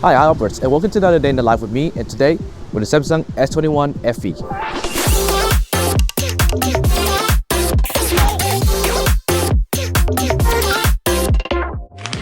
Hi, I'm Albert, and welcome to another day in the life with me, and today with the Samsung S21 FE.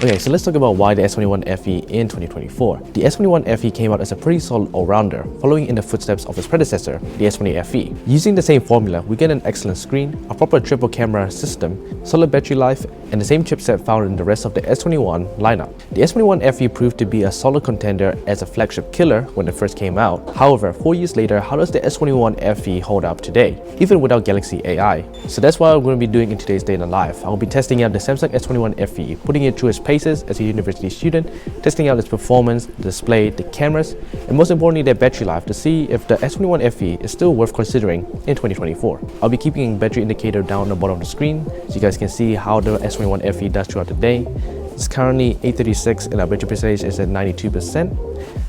Okay, so let's talk about why the S21 FE in 2024. The S21 FE came out as a pretty solid all-rounder, following in the footsteps of its predecessor, the S20 FE. Using the same formula, we get an excellent screen, a proper triple camera system, solid battery life, and the same chipset found in the rest of the S21 lineup. The S21 FE proved to be a solid contender as a flagship killer when it first came out. However, 4 years later, how does the S21 FE hold up today, even without Galaxy AI? So that's what I'm going to be doing in today's day in the life. I'll be testing out the Samsung S21 FE, putting it through its paces as a university student, testing out its performance, the display, the cameras, and most importantly their battery life to see if the S21 FE is still worth considering in 2024. I'll be keeping a battery indicator down on the bottom of the screen so you guys can see how the S21 FE does throughout the day. It's currently 8:36 and our battery percentage is at 92%.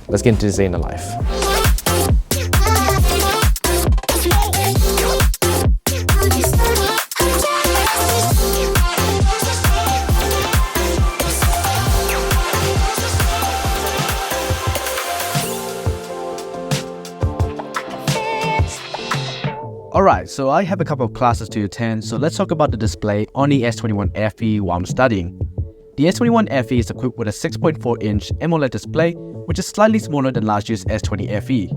Let's get into this day in the life. Alright, so I have a couple of classes to attend, so let's talk about the display on the S21 FE while I'm studying. The S21 FE is equipped with a 6.4-inch AMOLED display, which is slightly smaller than last year's S20 FE.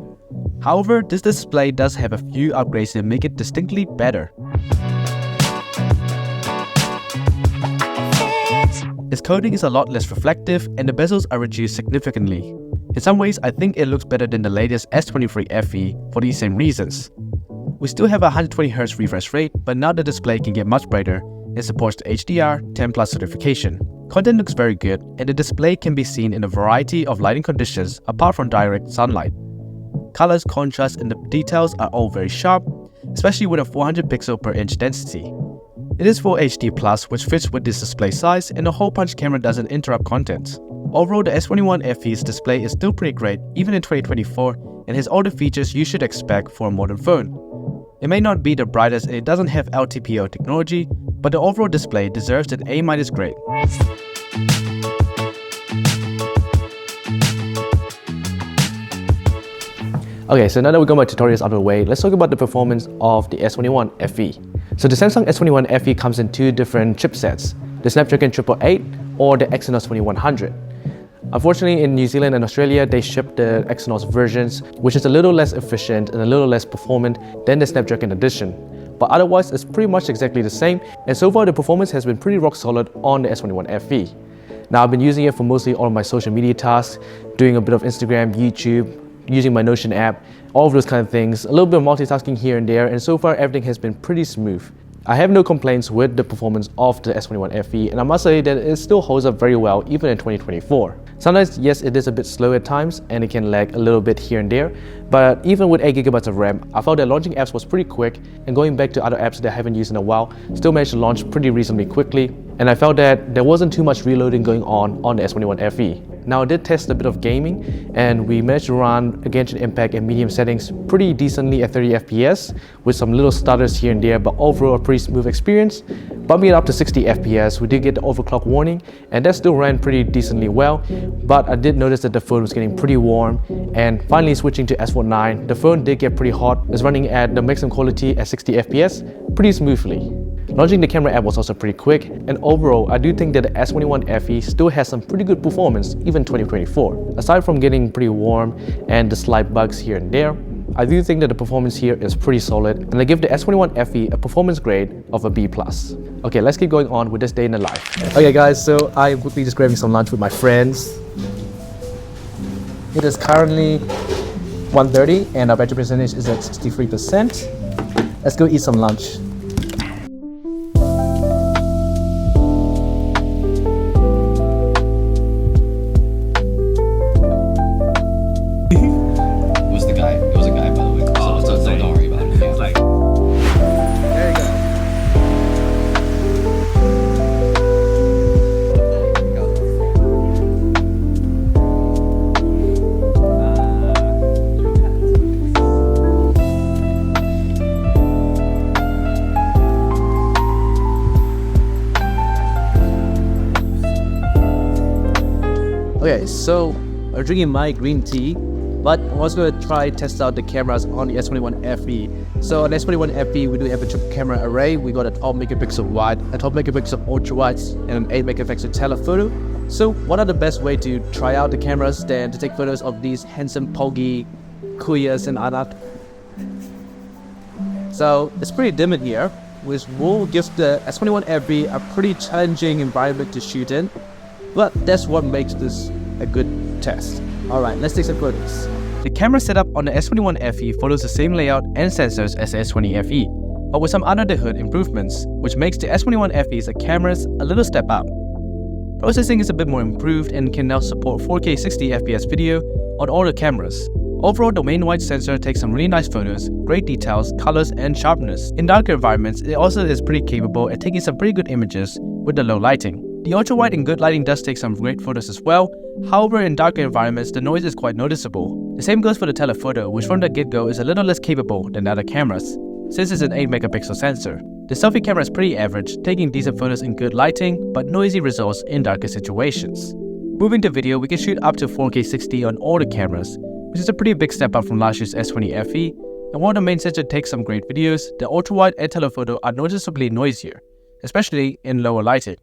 However, this display does have a few upgrades that make it distinctly better. Its coating is a lot less reflective and the bezels are reduced significantly. In some ways, I think it looks better than the latest S23 FE for these same reasons. We still have a 120Hz refresh rate, but now the display can get much brighter and supports the HDR 10+ certification. Content looks very good, and the display can be seen in a variety of lighting conditions apart from direct sunlight. Colors, contrast, and the details are all very sharp, especially with a 400 pixel per inch density. It is Full HD+, which fits with this display size, and the hole punch camera doesn't interrupt content. Overall, the S21 FE's display is still pretty great even in 2024 and has all the features you should expect for a modern phone. It may not be the brightest and it doesn't have LTPO technology, but the overall display deserves an A- grade. Okay, so now that we got my tutorials out of the way, let's talk about the performance of the S21 FE. So the Samsung S21 FE comes in two different chipsets, the Snapdragon 888 or the Exynos 2100. Unfortunately, in New Zealand and Australia, they ship the Exynos versions, which is a little less efficient and a little less performant than the Snapdragon edition. But otherwise, it's pretty much exactly the same, and so far the performance has been pretty rock solid on the S21 FE. Now, I've been using it for mostly all of my social media tasks, doing a bit of Instagram, YouTube, using my Notion app, all of those kind of things, a little bit of multitasking here and there, and so far everything has been pretty smooth. I have no complaints with the performance of the S21 FE, and I must say that it still holds up very well even in 2024. Sometimes, yes, it is a bit slow at times and it can lag a little bit here and there, but even with 8GB of RAM, I felt that launching apps was pretty quick, and going back to other apps that I haven't used in a while, still managed to launch pretty reasonably quickly, and I felt that there wasn't too much reloading going on the S21 FE. Now, I did test a bit of gaming, and we managed to run Genshin Impact in medium settings pretty decently at 30 FPS, with some little stutters here and there, but overall a pretty smooth experience. Bumping it up to 60 FPS, we did get the overclock warning, and that still ran pretty decently well, but I did notice that the phone was getting pretty warm, and finally switching to S49, the phone did get pretty hot. It's running at the maximum quality at 60 FPS pretty smoothly. Launching the camera app was also pretty quick, and overall, I do think that the S21 FE still has some pretty good performance even 2024. Aside from getting pretty warm and the slight bugs here and there, I do think that the performance here is pretty solid, and I give the S21 FE a performance grade of a B+. Okay, let's keep going on with this day in the life. Okay guys, so I'm quickly just grabbing some lunch with my friends. It is currently 1:30 and our battery percentage is at 63%. Let's go eat some lunch. Okay, so drinking my green tea, but I'm also going to try test out the cameras on the S21 FE. So on S21 FE, we do have a triple camera array. We got a 12 megapixel wide, a 12 megapixel ultra wide, and an 8 megapixel telephoto. So what are the best way to try out the cameras than to take photos of these handsome Pogi, Kuyas and Anat? So it's pretty dim in here, which will give the S21 FE a pretty challenging environment to shoot in, but that's what makes this a good test. Alright, let's take some photos. The camera setup on the S21 FE follows the same layout and sensors as the S20 FE, but with some under the hood improvements, which makes the S21 FE's cameras a little step up. Processing is a bit more improved and can now support 4K 60 FPS video on all the cameras. Overall, the main wide sensor takes some really nice photos, great details, colors, and sharpness. In darker environments, it also is pretty capable at taking some pretty good images with the low lighting. The ultra-wide in good lighting does take some great photos as well. However, in darker environments, the noise is quite noticeable. The same goes for the telephoto, which from the get-go is a little less capable than other cameras, since it's an 8 megapixel sensor. The selfie camera is pretty average, taking decent photos in good lighting, but noisy results in darker situations. Moving to video, we can shoot up to 4K 60 on all the cameras, which is a pretty big step up from last year's S20 FE, and while the main sensor takes some great videos, the ultra-wide and telephoto are noticeably noisier, especially in lower lighting.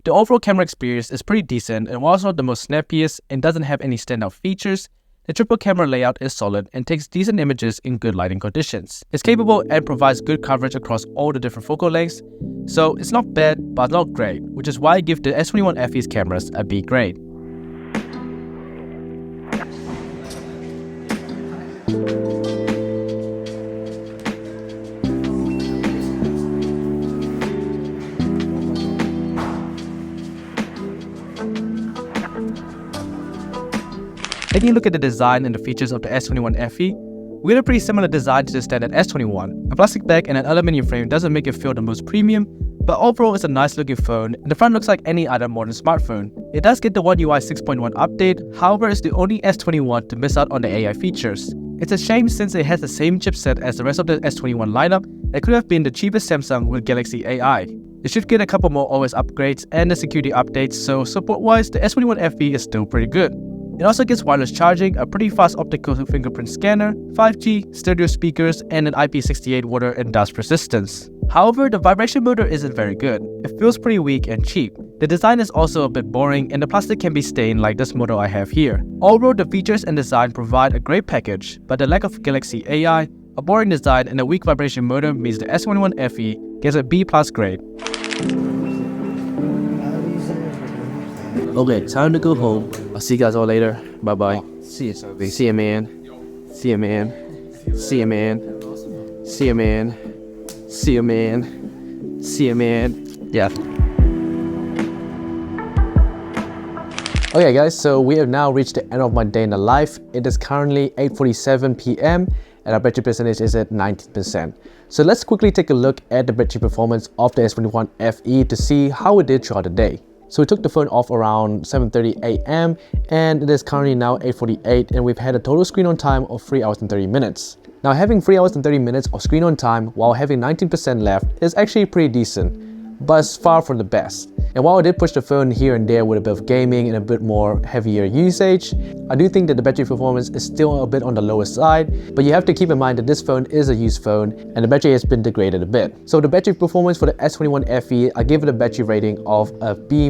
The overall camera experience is pretty decent, and while it's not the most snappiest and doesn't have any standout features, the triple camera layout is solid and takes decent images in good lighting conditions. It's capable and provides good coverage across all the different focal lengths, so it's not bad but not great, which is why I give the S21 FE's cameras a B grade. Taking a look at the design and the features of the S21 FE, we get a pretty similar design to the standard S21. A plastic back and an aluminium frame doesn't make it feel the most premium, but overall it's a nice looking phone and the front looks like any other modern smartphone. It does get the One UI 6.1 update, however it's the only S21 to miss out on the AI features. It's a shame since it has the same chipset as the rest of the S21 lineup that could have been the cheapest Samsung with Galaxy AI. It should get a couple more OS upgrades and the security updates, so support-wise the S21 FE is still pretty good. It also gets wireless charging, a pretty fast optical fingerprint scanner, 5G, stereo speakers, and an IP68 water and dust resistance. However, the vibration motor isn't very good. It feels pretty weak and cheap. The design is also a bit boring and the plastic can be stained like this model I have here. Overall, the features and design provide a great package, but the lack of Galaxy AI, a boring design, and a weak vibration motor means the S21 FE gets a B+ grade. Okay, time to go home. I'll see you guys all later. Bye bye. See you, Sophie. See you, man. See you, man. See you, man. See you, man. See you, man. See you, man. Yeah. Okay, guys, so we have now reached the end of my day in the life. It is currently 8:47 p.m. and our battery percentage is at 19%. So let's quickly take a look at the battery performance of the S21 FE to see how it did throughout the day. So we took the phone off around 7:30 a.m. and it is currently now 8:48 and we've had a total screen on time of 3 hours and 30 minutes. Now having 3 hours and 30 minutes of screen on time while having 19% left is actually pretty decent, but it's far from the best. And while I did push the phone here and there with a bit of gaming and a bit more heavier usage, I do think that the battery performance is still a bit on the lower side, but you have to keep in mind that this phone is a used phone and the battery has been degraded a bit. So the battery performance for the S21 FE, I give it a battery rating of a B-,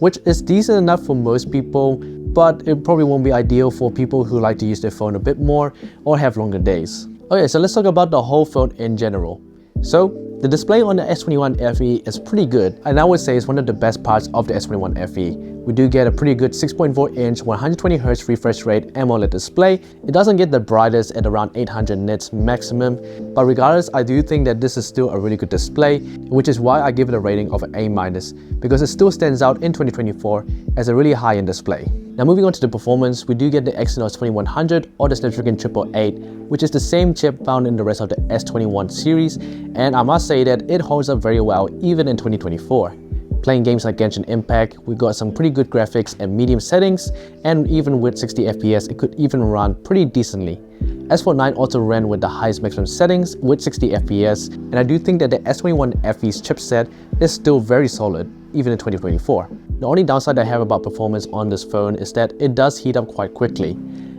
which is decent enough for most people, but it probably won't be ideal for people who like to use their phone a bit more or have longer days. Okay, so let's talk about the whole phone in general. So the display on the S21 FE is pretty good, and I would say it's one of the best parts of the S21 FE. We do get a pretty good 6.4-inch 120Hz refresh rate AMOLED display. It doesn't get the brightest at around 800 nits maximum, but regardless, I do think that this is still a really good display, which is why I give it a rating of an A-, because it still stands out in 2024 as a really high-end display. Now moving on to the performance, we do get the Exynos 2100 or the Snapdragon 888, which is the same chip found in the rest of the S21 series, and I must say that it holds up very well even in 2024. Playing games like Genshin Impact, we got some pretty good graphics and medium settings, and even with 60 FPS, it could even run pretty decently. S49 also ran with the highest maximum settings with 60 FPS, and I do think that the S21 FE's chipset is still very solid. even in 2024. The only downside I have about performance on this phone is that it does heat up quite quickly.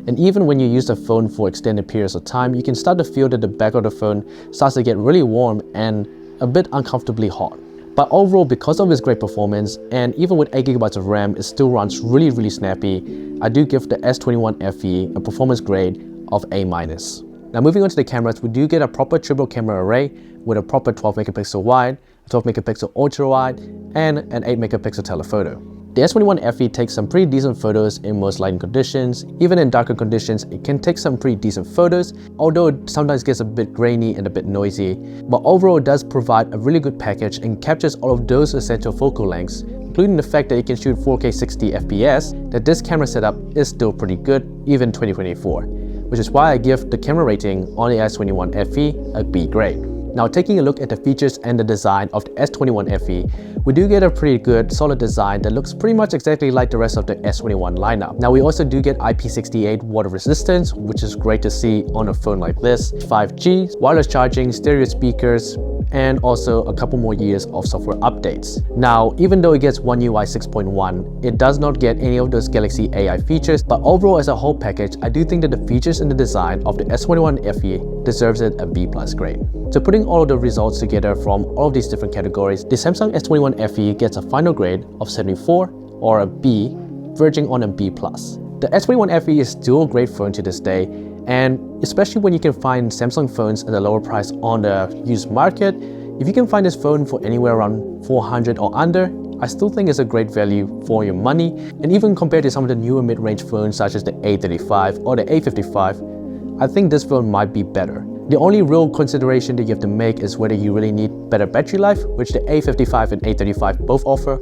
And even when you use the phone for extended periods of time, you can start to feel that the back of the phone starts to get really warm and a bit uncomfortably hot. But overall, because of its great performance, and even with 8GB of RAM, it still runs really snappy, I do give the S21 FE a performance grade of A-. Now moving on to the cameras, we do get a proper triple camera array with a proper 12MP wide, 12MP ultra wide, and an 8MP telephoto. The S21 FE takes some pretty decent photos in most lighting conditions. Even in darker conditions, it can take some pretty decent photos, although it sometimes gets a bit grainy and a bit noisy. But overall, it does provide a really good package and captures all of those essential focal lengths, including the fact that it can shoot 4K 60fps, that this camera setup is still pretty good, even in 2024, which is why I give the camera rating on the S21 FE a B grade. Now taking a look at the features and the design of the S21 FE, we do get a pretty good solid design that looks pretty much exactly like the rest of the S21 lineup. Now we also do get IP68 water resistance, which is great to see on a phone like this, 5G, wireless charging, stereo speakers, and also a couple more years of software updates. Now, even though it gets One UI 6.1, it does not get any of those Galaxy AI features, but overall as a whole package, I do think that the features and the design of the S21 FE deserves it a B+ grade. So putting all of the results together from all of these different categories, the Samsung S21 FE gets a final grade of 74 or a B, verging on a B+. The S21 FE is still a great phone to this day, and especially when you can find Samsung phones at a lower price on the used market, if you can find this phone for anywhere around 400 or under, I still think it's a great value for your money. And even compared to some of the newer mid-range phones such as the A35 or the A55, I think this phone might be better. The only real consideration that you have to make is whether you really need better battery life, which the A55 and A35 both offer.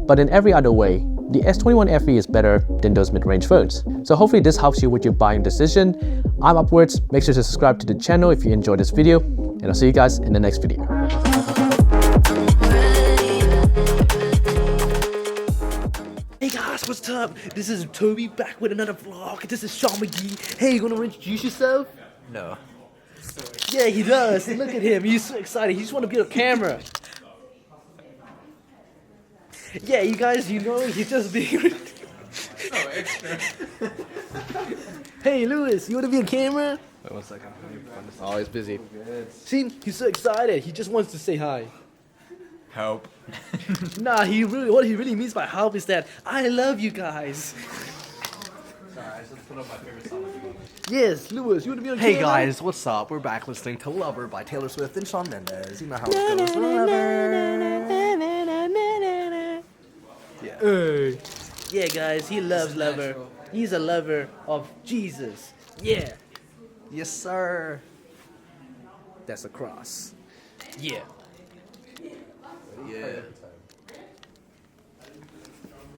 But in every other way, the S21 FE is better than those mid-range phones. So hopefully this helps you with your buying decision. I'm Upwards. Make sure to subscribe to the channel if you enjoyed this video, and I'll see you guys in the next video. Hey guys, what's up? This is Toby back with another vlog. This is Sean McGee. Hey, you wanna introduce yourself? No. Yeah, he does. Look at him. He's so excited. He just wanna be on camera. Yeah, you guys, you know he's just being. Oh, extra. Hey, Lewis, you wanna be on camera? Wait 1 second. Oh, he's busy. See, he's so excited. He just wants to say hi. Help. Nah, what he really means by help is that I love you guys. Sorry, I just put up my favorite song. Yes, Lewis, you wanna be on Hey camera? guys, what's up? We're back listening to Lover by Taylor Swift and Shawn Mendes. You know how it goes. Lover. Yeah. Yeah, guys, he loves Lover. natural. He's a lover of Jesus. Yeah. Yes, sir. That's a cross. Yeah.